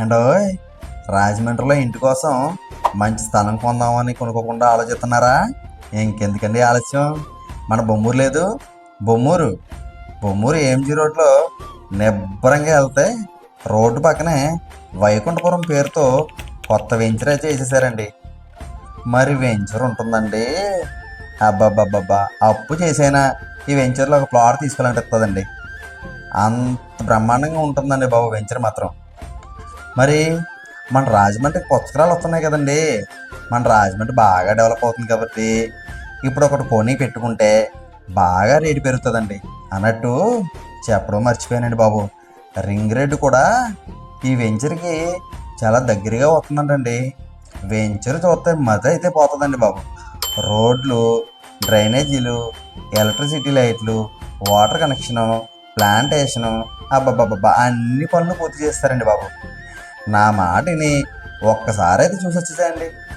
ఏంటోయ్, రాజమండ్రిలో ఇంటి కోసం మంచి స్థలం కొందామని కొనుక్కోకుండా ఆలోచిస్తున్నారా? ఇంకెందుకండి ఆలస్యం? మన బొమ్మూరు లేదు, బొమ్మూరు బొమ్మూరు ఏంజీ రోడ్లో నిబ్బరంగా వెళ్తే రోడ్డు పక్కనే వైకుంఠపురం పేరుతో కొత్త వెంచర్ అయితే వేసేసారండి. మరి వెంచర్ ఉంటుందండి. అబ్బాబ్బాబ్బా, అప్పు చేసైనా ఈ వెంచర్లో ఒక ప్లాట్ తీసుకోవాలనిపిస్తుందండి. అంత బ్రహ్మాండంగా ఉంటుందండి బాబు వెంచర్ మాత్రం. మరి మన రాజమండ్రికి పుస్తకాలు వస్తున్నాయి కదండి. మన రాజమండ్రి బాగా డెవలప్ అవుతుంది కాబట్టి ఇప్పుడు ఒకటి కొని పెట్టుకుంటే బాగా రేటు పెరుగుతుందండి. అన్నట్టు చెప్పడం మర్చిపోయానండి బాబు, రింగ్ రోడ్డు కూడా ఈ వెంచర్కి చాలా దగ్గరగా వస్తుందంటండి. వెంచర్ చూస్తే మజా అయితే పోతుందండి బాబు. రోడ్లు, డ్రైనేజీలు, ఎలక్ట్రిసిటీ లైట్లు, వాటర్ కనెక్షను, ప్లాంటేషను, అబ్బబ్బబ్బా అన్ని పనులు పూర్తి చేస్తారండి బాబు. నా మాటని ఒక్కసారి అయితే చూసి వచ్చేసేయండి.